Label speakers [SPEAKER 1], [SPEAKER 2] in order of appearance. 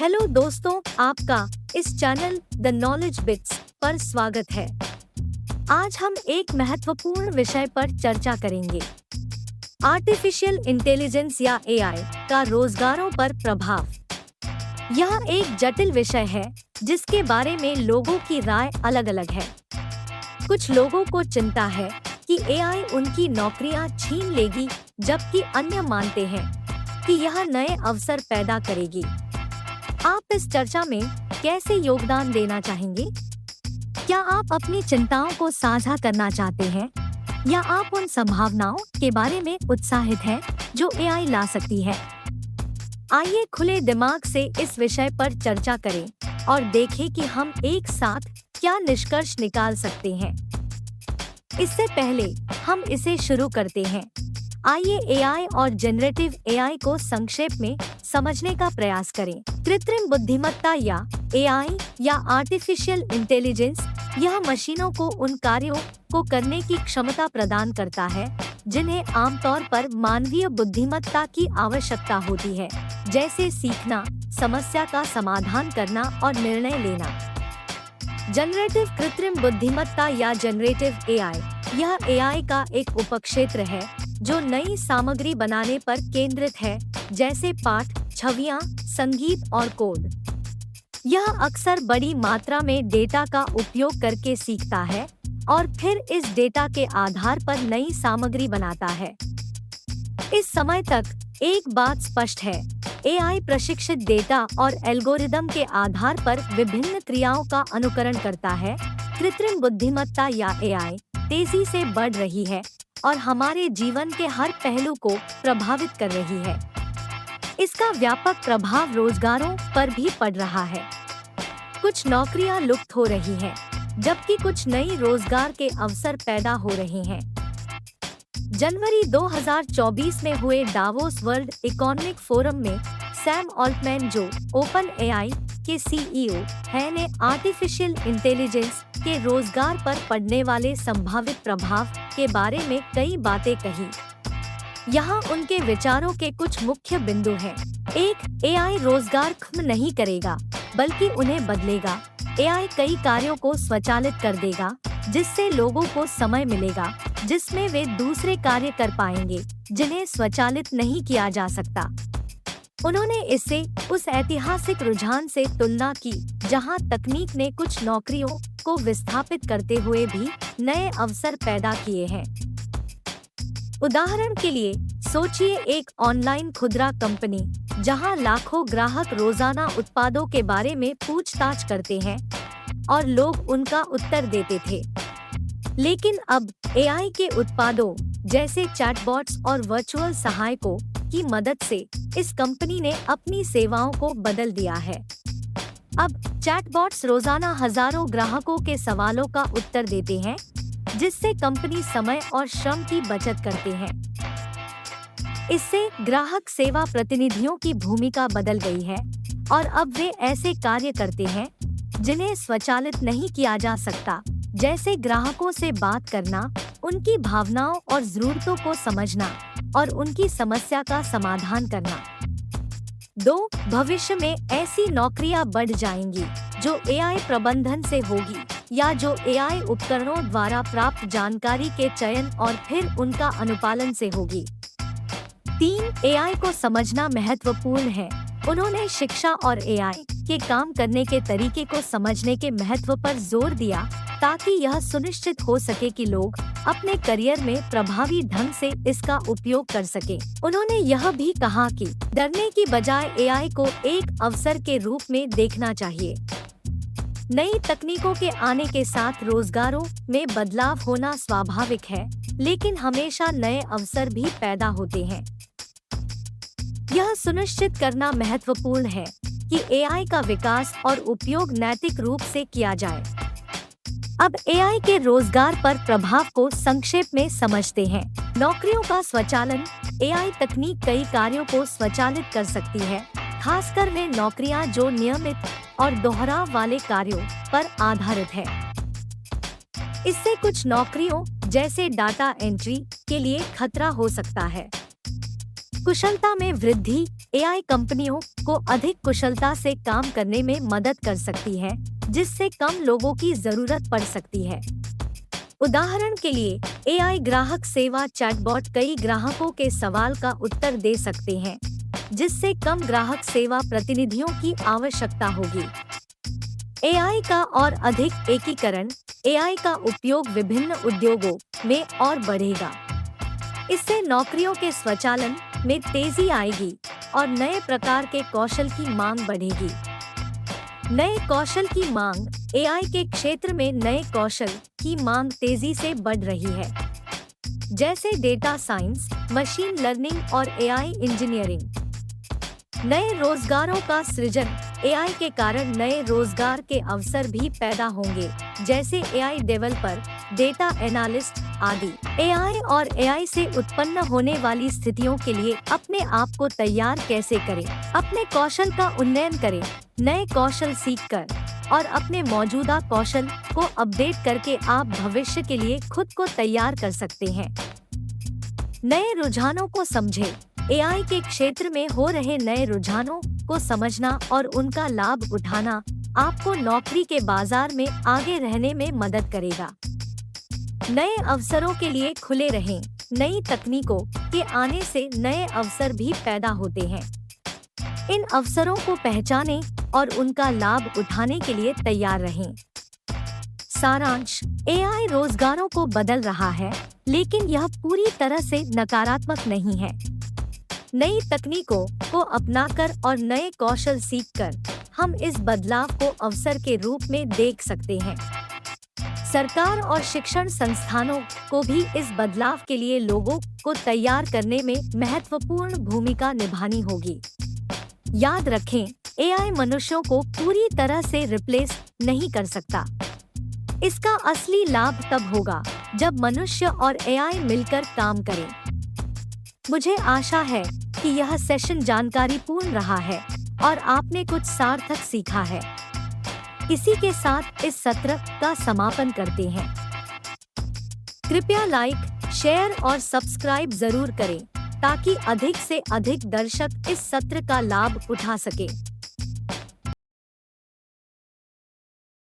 [SPEAKER 1] Hello दोस्तों, आपका इस चैनल द नॉलेज बिट्स पर स्वागत है। आज हम एक महत्वपूर्ण विषय पर चर्चा करेंगे। आर्टिफिशियल इंटेलिजेंस या एआई का रोजगारों पर प्रभाव। यह एक जटिल विषय है जिसके बारे में लोगों की राय अलग-अलग है। कुछ लोगों को चिंता है कि एआई उनकी नौकरियां छीन लेगी, जबकि अन्य मानते हैं कि यह नए अवसर पैदा करेगी। आप इस चर्चा में कैसे योगदान देना चाहेंगे? क्या आप अपनी चिंताओं को साझा करना चाहते हैं या आप उन संभावनाओं के बारे में उत्साहित हैं जो एआई ला सकती है? आइए खुले दिमाग से इस विषय पर चर्चा करें और देखें कि हम एक साथ क्या निष्कर्ष निकाल सकते हैं। इससे पहले हम इसे शुरू करते हैं। आइए एआई और जनरेटिव एआई को संक्षेप में समझने का प्रयास करें। कृत्रिम बुद्धिमत्ता या एआई या आर्टिफिशियल इंटेलिजेंस यह मशीनों को उन कार्यों को करने की क्षमता प्रदान करता है जिन्हें आमतौर पर मानवीय बुद्धिमत्ता की आवश्यकता होती है, जैसे सीखना, समस्या का समाधान करना और निर्णय लेना। जनरेटिव कृत्रिम बुद्धिमत्ता या जनरेटिव एआई यह एआई का एक उपक्षेत्र है जो नई सामग्री बनाने पर केंद्रित है, जैसे पाठ, छवियां, संगीत और कोड। यह अक्सर बड़ी मात्रा में डेटा का उपयोग करके सीखता है और फिर इस डेटा के आधार पर नई सामग्री बनाता है। इस समय तक एक बात स्पष्ट है, एआई प्रशिक्षित डेटा और एल्गोरिदम के आधार पर विभिन्न क्रियाओं का अनुकरण करता है। कृत्रिम बुद्धिमत्ता या एआई तेजी से बढ़ रही है और हमारे जीवन के हर पहलू को प्रभावित कर रही है। इसका व्यापक प्रभाव रोजगारों पर भी पड़ रहा है। कुछ नौकरियां लुप्त हो रही हैं, जबकि कुछ नई रोजगार के अवसर पैदा हो रहे हैं। जनवरी 2024 में हुए डावोस वर्ल्ड इकोनॉमिक फोरम में सैम ऑल्टमैन, जो ओपन एआई के सीईओ हैं, ने आर्टिफिशियल इंटेलिजेंस के रोजगार पर पड़ने वाले संभावित प्रभाव के बारे में कई बातें कही। यहाँ उनके विचारों के कुछ मुख्य बिंदु हैं। 1. एआई रोजगार खत्म नहीं करेगा, बल्कि उन्हें बदलेगा। एआई कई कार्यों को स्वचालित कर देगा, जिससे लोगों को समय मिलेगा जिसमें वे दूसरे कार्य कर पाएंगे जिन्हें स्वचालित नहीं किया जा सकता। उन्होंने इसे उस ऐतिहासिक रुझान से तुलना की जहां तकनीक ने कुछ नौकरियों को विस्थापित करते हुए भी नए अवसर पैदा किए हैं। उदाहरण के लिए सोचिए एक ऑनलाइन खुदरा कंपनी जहां लाखों ग्राहक रोजाना उत्पादों के बारे में पूछताछ करते हैं और लोग उनका उत्तर देते थे। लेकिन अब एआई के उत्पादों जैसे चैटबॉट्स और वर्चुअल सहायकों की मदद से इस कंपनी ने अपनी सेवाओं को बदल दिया है। अब चैटबॉट्स रोजाना हजारों ग्राहकों के सवालों का उत्तर देते हैं, जिससे कंपनी समय और श्रम की बचत करते हैं। इससे ग्राहक सेवा प्रतिनिधियों की भूमिका बदल गई है और अब वे ऐसे कार्य करते हैं जिन्हें स्वचालित नहीं किया जा सकता, जैसे ग्राहकों से बात करना, उनकी भावनाओं और जरूरतों को समझना और उनकी समस्या का समाधान करना। 2. भविष्य में ऐसी नौकरियां बढ़ जाएंगी जो एआई प्रबंधन से होगी या जो एआई उपकरणों द्वारा प्राप्त जानकारी के चयन और फिर उनका अनुपालन से होगी। 3. एआई को समझना महत्वपूर्ण है। उन्होंने शिक्षा और एआई के काम करने के तरीके को समझने के महत्व पर जोर दिया ताकि यह सुनिश्चित हो सके कि लोग अपने करियर में प्रभावी ढंग से इसका उपयोग कर सके। उन्होंने यह भी कहा कि डरने की बजाय एआई को एक अवसर के रूप में देखना चाहिए। नई तकनीकों के आने के साथ रोजगारों में बदलाव होना स्वाभाविक है, लेकिन हमेशा नए अवसर भी पैदा होते हैं। यह सुनिश्चित करना महत्वपूर्ण है कि एआई का विकास और उपयोग नैतिक रूप से किया जाए। अब एआई के रोजगार पर प्रभाव को संक्षेप में समझते हैं। नौकरियों का स्वचालन। एआई तकनीक कई कार्यों को स्वचालित कर सकती है, खासकर वे नौकरियां जो नियमित और दोहराव वाले कार्यों पर आधारित है। इससे कुछ नौकरियों जैसे डाटा एंट्री के लिए खतरा हो सकता है। कुशलता में वृद्धि एआई कंपनियों को अधिक कुशलता से काम करने में मदद कर सकती है, जिससे कम लोगों की जरूरत पड़ सकती है। उदाहरण के लिए, एआई ग्राहक सेवा चैटबॉट कई ग्राहकों के सवाल का उत्तर दे सकते हैं, जिससे कम ग्राहक सेवा प्रतिनिधियों की आवश्यकता होगी। एआई का और अधिक एकीकरण एआई का उपयोग विभिन्न उद्योगों में और बढ़ेगा। इससे नौकरियों के स्वचालन में तेजी आएगी और नए प्रकार के कौशल की मांग बढ़ेगी। नए कौशल की मांग एआई के क्षेत्र में नए कौशल की मांग तेजी से बढ़ रही है, जैसे डेटा साइंस, मशीन लर्निंग और एआई इंजीनियरिंग। नए रोजगारों का सृजन एआई के कारण नए रोजगार के अवसर भी पैदा होंगे, जैसे एआई डेवलपर, डेटा एनालिस्ट आदि। एआई और एआई से उत्पन्न होने वाली स्थितियों के लिए अपने आप को तैयार कैसे करें? अपने कौशल का उन्नयन करें, नए कौशल सीखकर और अपने मौजूदा कौशल को अपडेट करके आप भविष्य के लिए खुद को तैयार कर सकते हैं। नए रुझानों को समझें। एआई के क्षेत्र में हो रहे नए रुझानों को समझना और उनका लाभ उठाना आपको नौकरी के बाजार में आगे रहने में मदद करेगा। नए अवसरों के लिए खुले रहें। नई तकनीकों के आने से नए अवसर भी पैदा होते हैं। इन अवसरों को पहचानें और उनका लाभ उठाने के लिए तैयार रहें। सारांश: एआई रोजगारों को बदल रहा है, लेकिन यह पूरी तरह से नकारात्मक नहीं है। नई तकनीकों को अपनाकर और नए कौशल सीखकर हम इस बदलाव को अवसर के रूप में देख सकते हैं। सरकार और शिक्षण संस्थानों को भी इस बदलाव के लिए लोगों को तैयार करने में महत्वपूर्ण भूमिका निभानी होगी। याद रखें, एआई मनुष्यों को पूरी तरह से रिप्लेस नहीं कर सकता। इसका असली लाभ तब होगा जब मनुष्य और एआई मिलकर काम करें। मुझे आशा है कि यह सेशन जानकारीपूर्ण रहा है और आपने कुछ सार्थक सीखा है। इसी के साथ इस सत्र का समापन करते हैं। कृपया लाइक, शेयर और सब्सक्राइब जरूर करें ताकि अधिक से अधिक दर्शक इस सत्र का लाभ उठा सके।